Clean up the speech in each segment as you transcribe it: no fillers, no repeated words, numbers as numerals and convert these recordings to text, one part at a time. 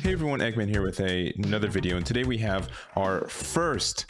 Hey everyone, Eggman here with another video, and today we have our first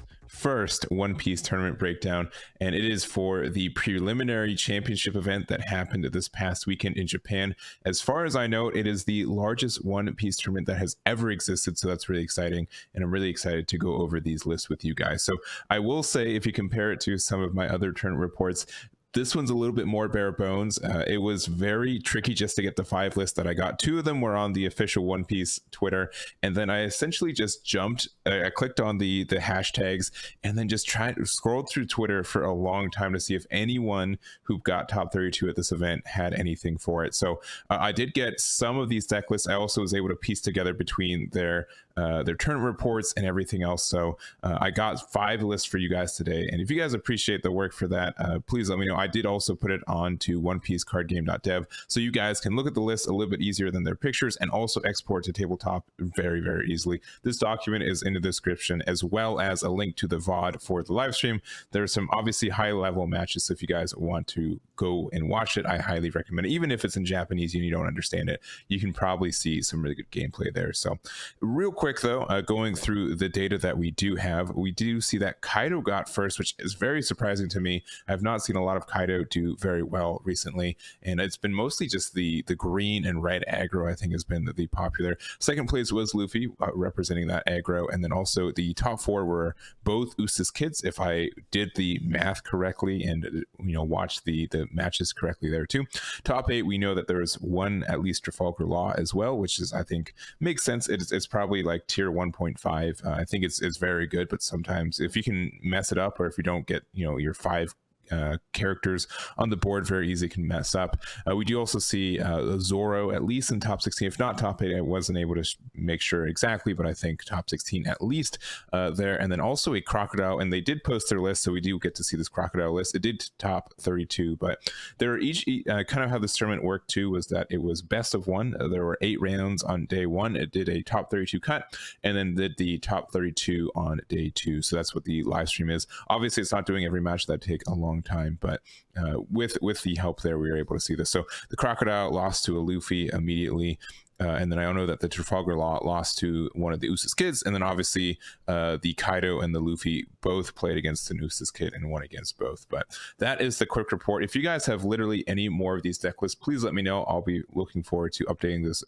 One Piece tournament breakdown, and it is for the preliminary championship event that happened this past weekend in Japan. As far as I know, it is the largest One Piece tournament that has ever existed, so that's really exciting, and I'm really excited to go over these lists with you guys. So I will say, if you compare it to some of my other tournament reports, this one's a little bit more bare bones. It was very tricky just to get the 5 lists that I got. 2 of them were on the official One Piece Twitter, and then I essentially just jumped. I clicked on the hashtags and then just scrolled through Twitter for a long time to see if anyone who got top 32 at this event had anything for it. So I did get some of these deck lists. I also was able to piece together between their tournament reports and everything else. So I got 5 lists for you guys today, and if you guys appreciate the work for that, please let me know. I did also put it on to onepiececardgame.dev, so you guys can look at the list a little bit easier than their pictures, and also export to tabletop very, very easily. This document is in the description, as well as a link to the VOD for the live stream. There's some obviously high level matches, so if you guys want to go and watch it, I highly recommend it. Even if it's in Japanese and you don't understand it, you can probably see some really good gameplay there. So real quick though, going through the data that we do have, we do see that Kaido got first, which is very surprising to me. I've not seen a lot of Kaido do very well recently, and it's been mostly just the green and red aggro, I think, has been the popular. Second place was Luffy, representing that aggro, and then also the top 4 were both Eustass Kids, if I did the math correctly and watched the matches correctly there too. Top 8, we know that there is one at least Trafalgar Law as well, which is, I think, makes sense. It's probably like tier 1.5. I think it's very good, but sometimes if you can mess it up, or if you don't get your 5 characters on the board very easy, can mess up. We do also see Zoro at least in top 16, if not top 8. I wasn't able to make sure exactly, but I think top 16 at least there. And then also a Crocodile, and they did post their list, so we do get to see this Crocodile list. It did top 32, but there are each kind of how this tournament worked too was that it was best of 1. There were 8 rounds on day 1. It did a top 32 cut, and then did the top 32 on day 2. So that's what the live stream is. Obviously it's not doing every match, that take a long time, but with the help there, we were able to see this. So the Crocodile lost to a Luffy immediately, and then I know that the Trafalgar Law lost to one of the Eustass Kids, and then obviously the Kaido and the Luffy both played against the Eustass Kid and won against both. But that is the quick report. If you guys have literally any more of these deck lists, please let me know. I'll be looking forward to updating this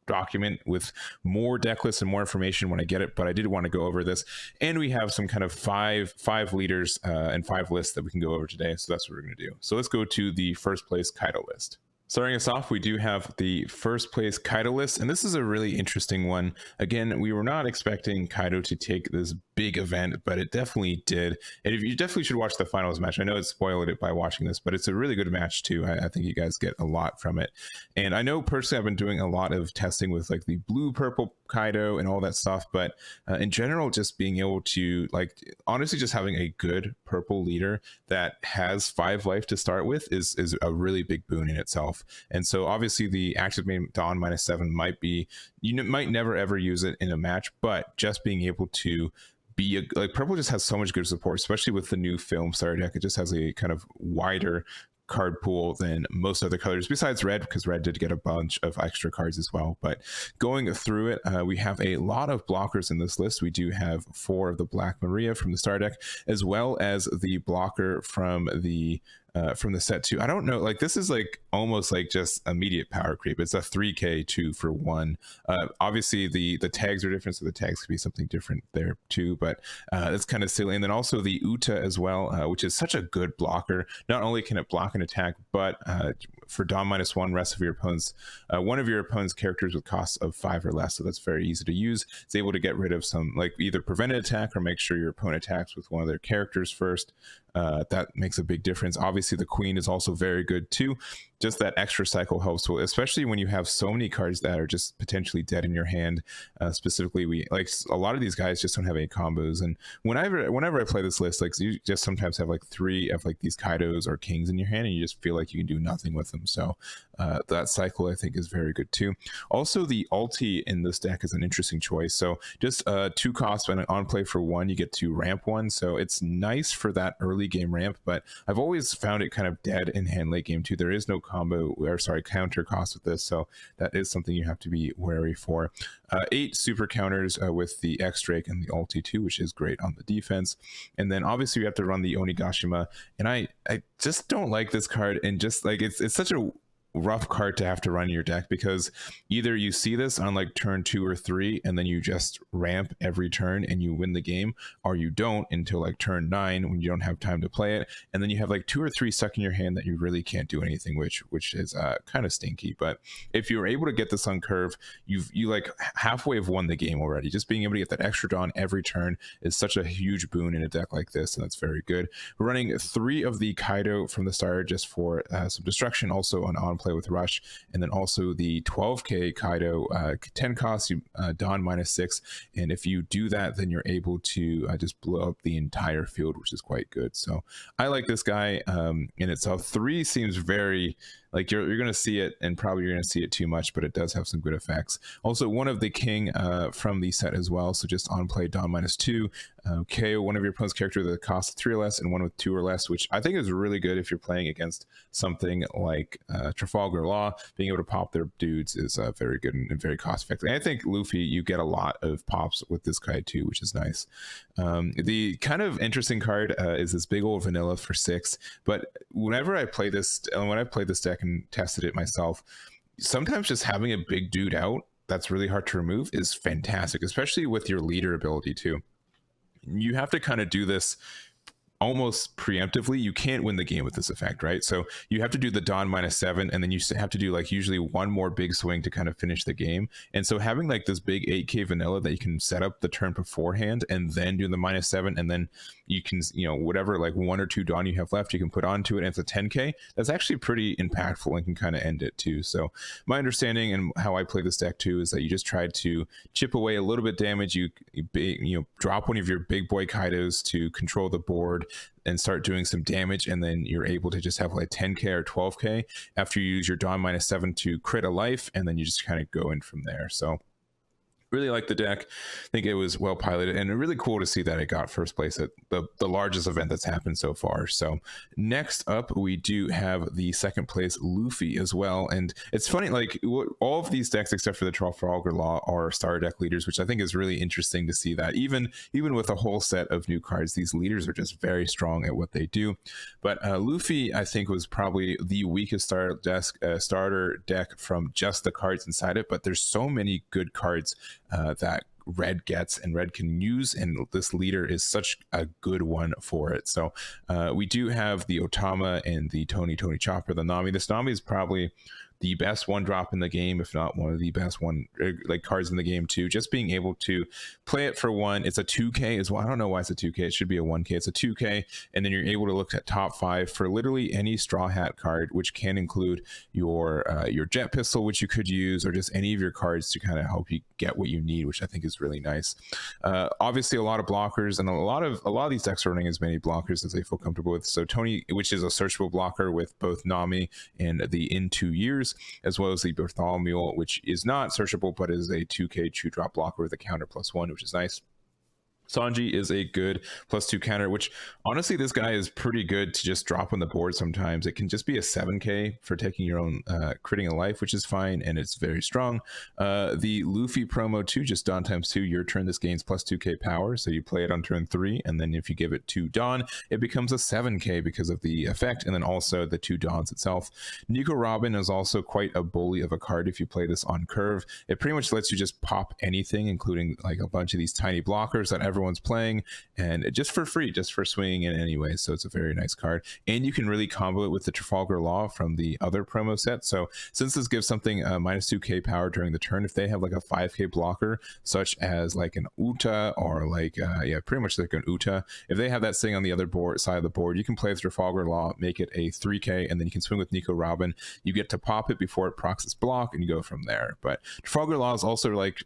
document with more deck lists and more information when I get it, but I did want to go over this, and we have some kind of five leaders and 5 lists that we can go over today, so that's what we're going to do. So let's go to the first place Kaido list. Starting us off, we do have the first place Kaido list, and this is a really interesting one. Again, we were not expecting Kaido to take this big event, but it definitely did. And you definitely should watch the finals match. I know it spoiled it by watching this, but it's a really good match too. I think you guys get a lot from it. And I know personally I've been doing a lot of testing with like the blue purple Kaido and all that stuff, but in general, just being able to, like, honestly just having a good purple leader that has 5 life to start with is a really big boon in itself. And so obviously the active main Dawn -7 might be, you might never ever use it in a match, but just being able to be like, purple just has so much good support, especially with the new film starter deck. It just has a kind of wider card pool than most other colors besides red, because red did get a bunch of extra cards as well. But going through it, we have a lot of blockers in this list. We do have 4 of the Black Maria from the star deck, as well as the blocker from the set 2. I don't know, like, this is like almost like just immediate power creep. It's a 3k 2 for 1. Obviously the tags are different, so the tags could be something different there too, but it's kind of silly. And then also the Uta as well, which is such a good blocker. Not only can it block an attack, but for Dawn -1, rest of your opponents, one of your opponent's characters with costs of 5 or less, so that's very easy to use. It's able to get rid of some, like, either prevent an attack or make sure your opponent attacks with one of their characters first. That makes a big difference. Obviously the Queen is also very good too. Just that extra cycle helps, especially when you have so many cards that are just potentially dead in your hand. Specifically, we like a lot of these guys just don't have any combos, and whenever I play this list, like, you just sometimes have like 3 of like these Kaidos or Kings in your hand, and you just feel like you can do nothing with them. So that cycle I think is very good too. Also the ulti in this deck is an interesting choice. So just 2 costs, when on play for 1 you get to ramp 1, so it's nice for that early early game ramp, but I've always found it kind of dead in hand late game too. There is no counter cost with this, so that is something you have to be wary for. 8 super counters with the X Drake and the ulti too, which is great on the defense. And then obviously you have to run the Onigashima, and I just don't like this card, and just like it's such a rough card to have to run in your deck, because either you see this on like turn 2 or 3 and then you just ramp every turn and you win the game, or you don't until like turn 9 when you don't have time to play it, and then you have like 2 or 3 stuck in your hand that you really can't do anything, which is kind of stinky. But if you're able to get this on curve, you like halfway have won the game already. Just being able to get that extra Dawn every turn is such a huge boon in a deck like this, and that's very good. We're running 3 of the Kaido from the start just for some destruction, also on play with Rush, and then also the 12k Kaido, 10 cost, Dawn -6, and if you do that, then you're able to just blow up the entire field, which is quite good. So I like this guy in itself. 3 seems very like you're going to see it, and probably you're going to see it too much, but it does have some good effects. Also, one of the king from the set as well, so just on play Dawn -2, KO one of your opponent's character that costs 3 or less and one with 2 or less, which I think is really good if you're playing against something like Trafalgar Law. Being able to pop their dudes is very good and very cost effective. And I think Luffy, you get a lot of pops with this guy too, which is nice. The kind of interesting card is this big old vanilla for 6, but whenever I play this, when I play this deck and tested it myself, sometimes just having a big dude out that's really hard to remove is fantastic, especially with your leader ability too. You have to kind of do this almost preemptively. You can't win the game with this effect, right? So you have to do the Dawn -7, and then you have to do like usually one more big swing to kind of finish the game. And so having like this big 8k vanilla that you can set up the turn beforehand and then do the -7, and then you can, you know, whatever like 1 or 2 Dawn you have left, you can put onto it, and it's a 10k. That's actually pretty impactful and can kind of end it too. So my understanding and how I play this deck too is that you just try to chip away a little bit damage. You know, drop one of your big boy Kaidos to control the board and start doing some damage, and then you're able to just have like 10k or 12k after you use your Dawn -7 to crit a life, and then you just kind of go in from there. So really like the deck. I think it was well piloted, and really cool to see that it got first place at the largest event that's happened so far. So next up, we do have the second place Luffy as well. And it's funny, like all of these decks except for the Trafalgar Law are star deck leaders, which I think is really interesting to see that even with a whole set of new cards, these leaders are just very strong at what they do. But Luffy, I think, was probably the weakest starter deck from just the cards inside it, but there's so many good cards that red gets and red can use, and this leader is such a good one for it. So we do have the Otama and the Tony Chopper, the Nami. This Nami is probably the best 1-drop in the game, if not one of the best cards in the game too. Just being able to play it for 1, it's a 2k as well. I don't know why it's a 2k, it should be a 1k. It's a 2k, and then you're able to look at top 5 for literally any Straw Hat card, which can include your jet pistol, which you could use, or just any of your cards to kind of help you get what you need, which I think is really nice. Obviously a lot of blockers, and a lot of these decks are running as many blockers as they feel comfortable with. So Tony, which is a searchable blocker with both Nami and the In 2 Years, as well as the Bartholomew, which is not searchable but is a 2k 2-drop blocker with a counter +1, which is nice. Sanji is a good +2 counter, which honestly this guy is pretty good to just drop on the board sometimes. It can just be a 7k for taking your own critting a life, which is fine, and it's very strong. The Luffy promo too, just Dawn ×2, your turn, this gains +2k power, so you play it on turn 3, and then if you give it to Dawn, it becomes a 7k because of the effect, and then also the 2 Dawns itself. Nico Robin is also quite a bully of a card if you play this on curve. It pretty much lets you just pop anything, including like a bunch of these tiny blockers that everyone's playing, and just for free, just for swinging in anyway. So it's a very nice card, and you can really combo it with the Trafalgar Law from the other promo set. So since this gives something -2k power during the turn, if they have like a 5k blocker such as like an Uta, or like pretty much like an Uta, if they have that sitting on the other side of the board, you can play the Trafalgar Law, make it a 3k, and then you can swing with Nico Robin. You get to pop it before it procs its block, and you go from there. But Trafalgar Law is also like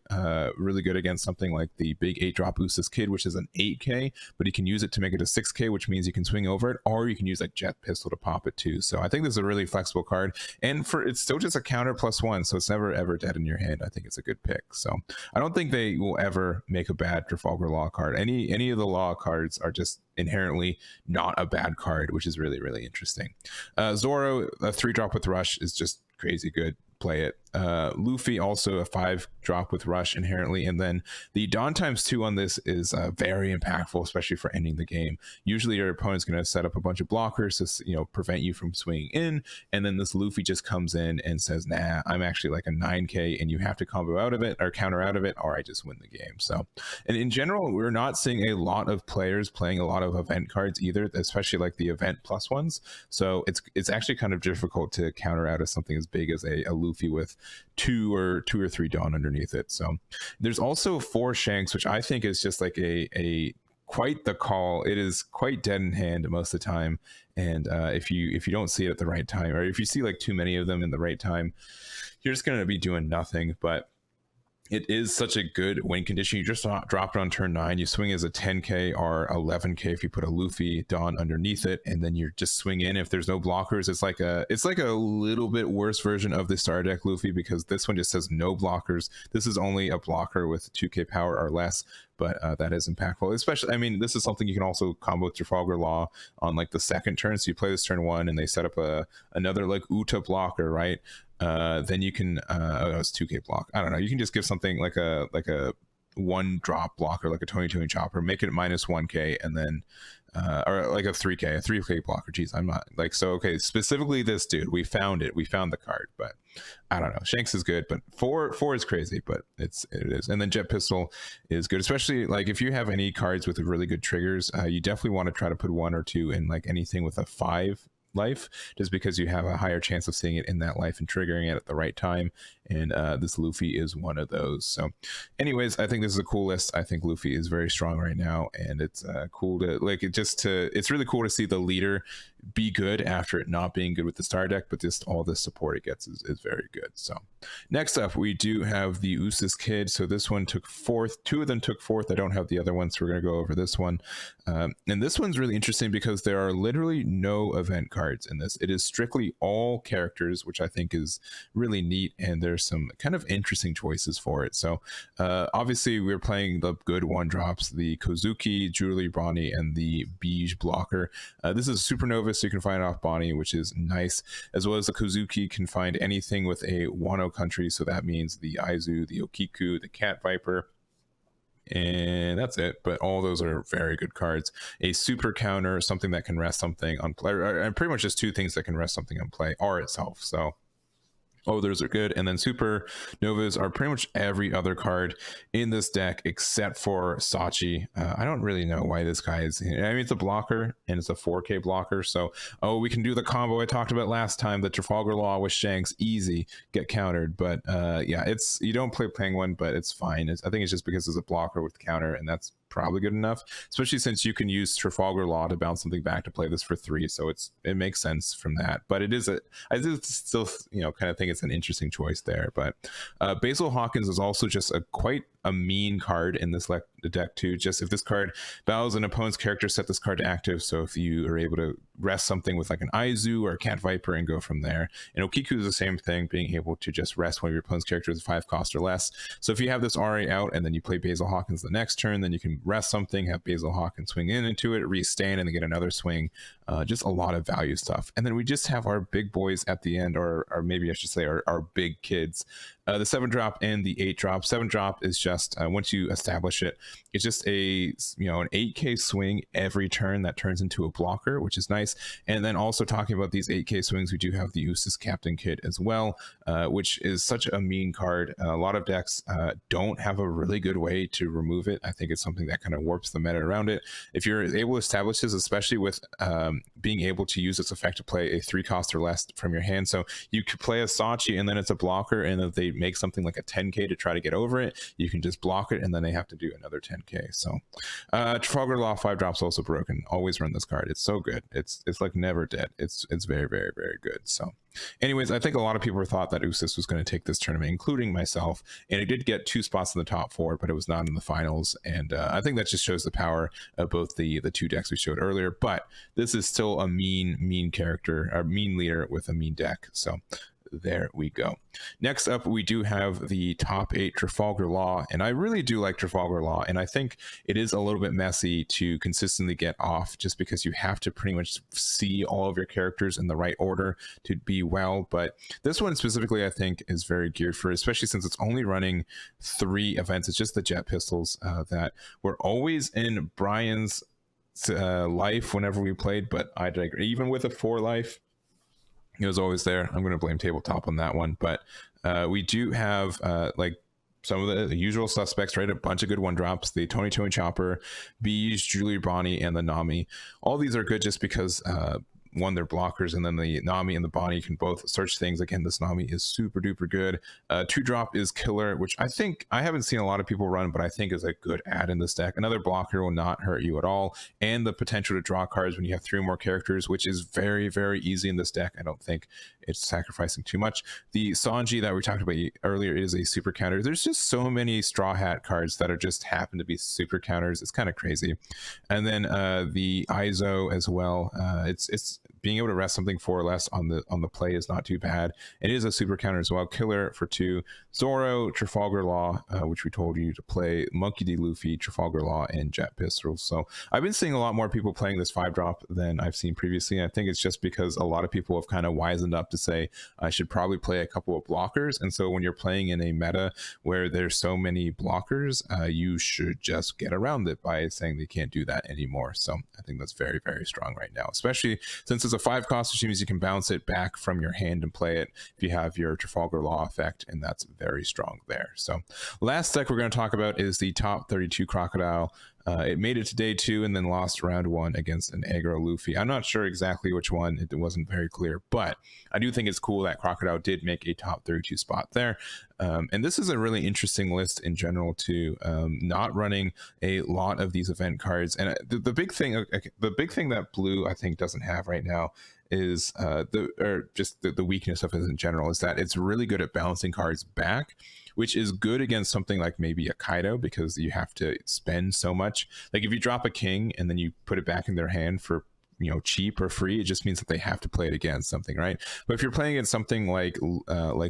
really good against something like the big 8-drop Eustass Kid, which is an 8k, but you can use it to make it a 6k, which means you can swing over it, or you can use like Jet Pistol to pop it too. So I think this is a really flexible card, and for it's still just a counter +1, so it's never ever dead in your hand. I think it's a good pick. So I don't think they will ever make a bad Trafalgar Law card. Any of the Law cards are just inherently not a bad card, which is really, really interesting. Zoro, a 3-drop with Rush is just crazy good. Play it. Luffy, also a 5-drop with Rush inherently, and then the Dawn ×2 on this is very impactful, especially for ending the game. Usually your opponent's going to set up a bunch of blockers to prevent you from swinging in, and then this Luffy just comes in and says, nah, I'm actually like a 9k and you have to combo out of it or counter out of it, or I just win the game. So, and in general, we're not seeing a lot of players playing a lot of event cards either, especially like the event plus ones. So it's actually kind of difficult to counter out of something as big as a Luffy with two or three Dawn underneath it. So there's also 4 Shanks, which I think is just like a quite the call. It is quite dead in hand most of the time, and if you don't see it at the right time, or if you see like too many of them in the right time, you're just going to be doing nothing. But it is such a good win condition. You just drop it on turn 9. You swing as a 10k or 11k if you put a Luffy Dawn underneath it, and then you just swing in. If there's no blockers, it's like a little bit worse version of the Star Deck Luffy, because this one just says no blockers. This is only a blocker with 2k power or less, but that is impactful. Especially, I mean, this is something you can also combo with Trafalgar Law on like the second turn. So you play this turn 1, and they set up another like Uta blocker, right? Then you can it's 2k block. I don't know. You can just give something like a 1-drop blocker, like a Tony Chopper, make it -1k, and then or like a 3k blocker. Geez, I'm not like, so okay, specifically this dude, we found the card, but I don't know. Shanks is good, but 4 is crazy, but it is. And then Jet Pistol is good, especially like if you have any cards with really good triggers. You definitely want to try to put 1 or 2 in like anything with a 5 life, just because you have a higher chance of seeing it in that life and triggering it at the right time, and this Luffy is one of those. So anyways, I think this is a cool list. I think Luffy is very strong right now, and it's cool to like it's really cool to see the leader be good after it not being good with the Star Deck, but just all the support it gets is very good. So next up, we do have the Eustass Kid. So this one took 4th. 2 of them took 4th. I don't have the other one, so we're going to go over this one. And this one's really interesting because there are literally no event cards in this. It is strictly all characters, which I think is really neat, and there's some kind of interesting choices for it. So obviously we're playing the good 1-drops, the Kozuki, Julie Bonnie, and the Beige blocker. This is Supernova, so you can find it off Bonnie, which is nice, as well as the Kozuki can find anything with a Wano country, so that means the Aizu, the Okiku, the Cat Viper, and that's it. But all those are very good cards. A super counter, something that can rest something on play, and pretty much just 2 things that can rest something on play are itself. So those are good. And then Supernovas are pretty much every other card in this deck except for Sachi. I don't really know why this guy is. I mean, it's a blocker, and it's a 4k blocker. So, we can do the combo I talked about last time, the Trafalgar Law with Shanks, easy, get countered. But yeah, you don't play Penguin, but it's fine. I think it's just because it's a blocker with counter, and that's probably good enough, especially since you can use Trafalgar Law to bounce something back to play this for 3, so it makes sense from that. But I do still kind of think it's an interesting choice there. But Basil Hawkins is also just quite a mean card in this deck too. Just if this card battles an opponent's character, set this card to active. So if you are able to rest something with like an Aizu or a Cat Viper and go from there. And Okiku is the same thing, being able to just rest one of your opponent's characters at 5 cost or less. So if you have this RA out and then you play Basil Hawkins the next turn, then you can rest something, have Basil Hawkins swing into it, re-stand, and then get another swing. Just a lot of value stuff. And then we just have our big boys at the end, or maybe I should say our big kids. The 7-drop and the 8-drop. 7-drop is just once you establish it, it's just an 8k swing every turn that turns into a blocker, which is nice. And then also talking about these 8k swings, we do have the Eustass Captain Kid as well, which is such a mean card. A lot of decks don't have a really good way to remove it. I think it's something that kind of warps the meta around it. If you're able to establish this, especially with being able to use this effect to play a 3 cost or less from your hand, so you could play a Sachi and then it's a blocker, and if they make something like a 10k to try to get over it, you can just block it and then they have to do another 10k. So Trafalgar Law 5-drop's also broken. Always run this card. It's so good. It's like never dead. It's very, very, very good. So anyways, I think a lot of people thought that Eustass was going to take this tournament, including myself, and it did get 2 spots in the top 4, but it was not in the finals. And I think that just shows the power of both the 2 decks we showed earlier. But this is still a mean character, a mean leader with a mean deck. So there we go. Next up, we do have the top 8 Trafalgar Law, and I really do like Trafalgar Law, and I think it is a little bit messy to consistently get off just because you have to pretty much see all of your characters in the right order to be well. But this one specifically, I think, is very geared for, especially since it's only running 3 events. It's just the jet pistols that were always in Brian's life whenever we played, but I digress. Even with a 4 life, it was always there. I'm going to blame tabletop on that one, but we do have like some of the usual suspects, right? A bunch of good 1-drops, the Tony Chopper, Bees, Julie Bonnie, and the Nami. All these are good just because one, they're blockers, and then the Nami and the Bonnie can both search things. Again, this Nami is super duper good. 2-drop is Killer, which I think I haven't seen a lot of people run, but I think is a good add in this deck. Another blocker will not hurt you at all, and the potential to draw cards when you have 3 or more characters, which is very, very easy in this deck. I don't think it's sacrificing too much. The Sanji that we talked about earlier is a super counter. There's just so many Straw Hat cards that are just happen to be super counters. It's kind of crazy. And then the Izo as well. It's being able to rest something 4 or less on the play is not too bad. It is a super counter as well. Killer for 2. Zoro, Trafalgar Law, which we told you to play, Monkey D. Luffy, Trafalgar Law, and Jet Pistols. So I've been seeing a lot more people playing this 5-drop than I've seen previously. I think it's just because a lot of people have kind of wisened up to say I should probably play a couple of blockers. And so when you're playing in a meta where there's so many blockers, you should just get around it by saying they can't do that anymore. So I think that's very, very strong right now, especially since it's a 5 cost, which means you can bounce it back from your hand and play it if you have your Trafalgar Law effect, and that's very strong there. So last deck we're going to talk about is the top 32 Crocodile. It made it to day 2 and then lost round 1 against an aggro Luffy. I'm not sure exactly which one. It wasn't very clear, but I do think it's cool that Crocodile did make a top 32 spot there. And this is a really interesting list in general too, not running a lot of these event cards. And the big thing that Blue I think doesn't have right now is the weakness of it in general is that it's really good at balancing cards back, which is good against something like maybe a Kaido, because you have to spend so much. Like if you drop a king and then you put it back in their hand for, you know, cheap or free, it just means that they have to play it against something, right? But if you're playing against something like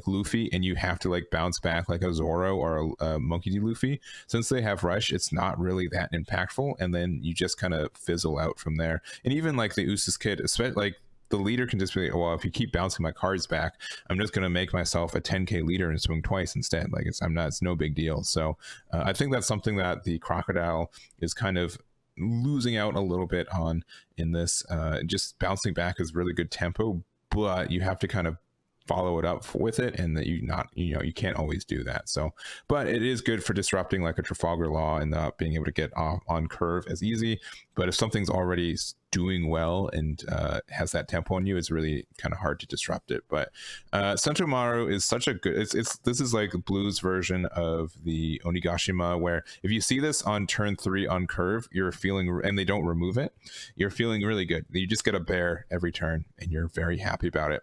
Luffy and you have to like bounce back like a Zoro or a Monkey D. Luffy, since they have rush, it's not really that impactful, and then you just kind of fizzle out from there. And even like the Eustass Kid, especially like the leader can just be like, well, if you keep bouncing my cards back, I'm just going to make myself a 10k leader and swing twice instead. Like it's no big deal. So I think that's something that the Crocodile is kind of losing out a little bit on in this. Just bouncing back is really good tempo, but you have to kind of follow it up with it, and that you can't always do that. So, but it is good for disrupting like a Trafalgar Law and not being able to get off on curve as easy. But if something's already doing well and has that tempo on you, it's really kind of hard to disrupt it. But Sentomaru is such a good, this is like Blue's version of the Onigashima, where if you see this on turn 3 on curve, you're feeling, and they don't remove it, you're feeling really good. You just get a bear every turn and you're very happy about it.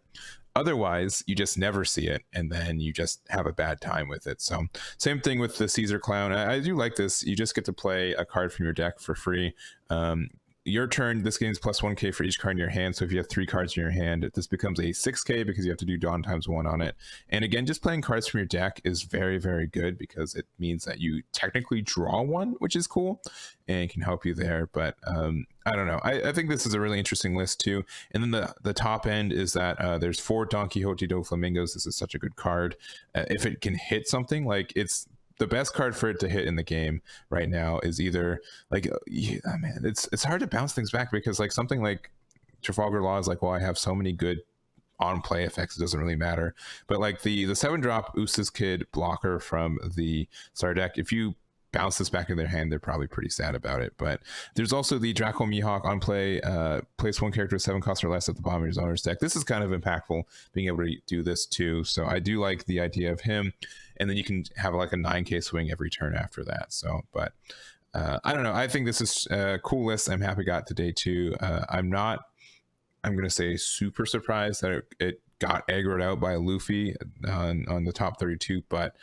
Otherwise, you just never see it, and then you just have a bad time with it. So same thing with the Caesar Clown. I do like this. You just get to play a card from your deck for free. Your turn, this game's plus 1k for each card in your hand. So if you have 3 cards in your hand, this becomes a 6k because you have to do Dawn times 1 on it. And again, just playing cards from your deck is very, very good because it means that you technically draw one, which is cool and can help you there. But I don't know. I think this is a really interesting list too. And then the top end is that there's 4 Don Quixote do Flamingos. This is such a good card. If it can hit something, like it's the best card for it to hit in the game right now is either like, man, it's hard to bounce things back because like something like Trafalgar Law is like, well, I have so many good on play effects, it doesn't really matter. But like the 7-drop Eustass Kid blocker from the Star deck, if you bounce this back in their hand, they're probably pretty sad about it. But there's also the Draco Mihawk on play, place 1 character with 7 costs or less at the bottom of your owner's deck. This is kind of impactful, being able to do this too. So I do like the idea of him, and then you can have like a 9k swing every turn after that. So, but I don't know. I think this is a cool list. I'm happy got to day 2. I'm going to say super surprised that it got aggroed out by Luffy on the top 32, but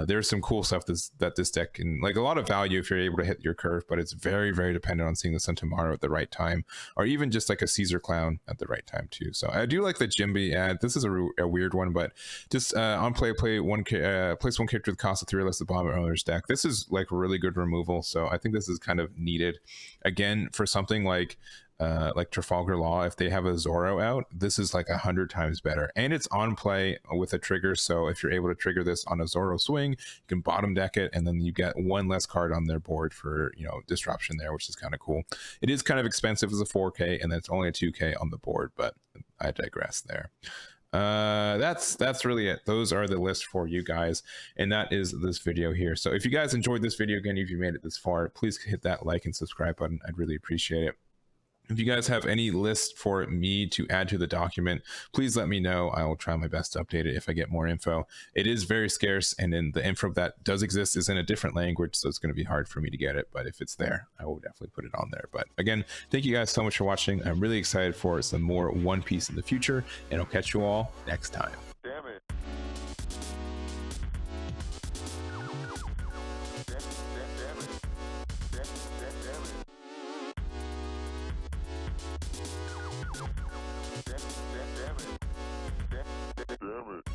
there's some cool stuff that this deck can, like, a lot of value if you're able to hit your curve, but it's very, very dependent on seeing the Sentomaru at the right time, or even just like a Caesar Clown at the right time too. So I do like the Jimby ad. This is a weird one, but just on place one character with cost of 3 or less the bomber owner's deck. This is like really good removal, so I think this is kind of needed again for something like Trafalgar Law. If they have a Zoro out, this is like 100 times better, and it's on play with a trigger. So if you're able to trigger this on a Zoro swing, you can bottom deck it, and then you get one less card on their board for, you know, disruption there, which is kind of cool. It is kind of expensive as a 4K, and it's only a 2K on the board, but I digress there. That's really it. Those are the list for you guys, and that is this video here. So if you guys enjoyed this video, again, if you made it this far, please hit that like and subscribe button. I'd really appreciate it. If you guys have any list for me to add to the document, please let me know. I will try my best to update it if I get more info. It is very scarce, and then the info that does exist is in a different language, so it's going to be hard for me to get it. But if it's there, I will definitely put it on there. But again, thank you guys so much for watching. I'm really excited for some more One Piece in the future, and I'll catch you all next time. Damn it. Damn it.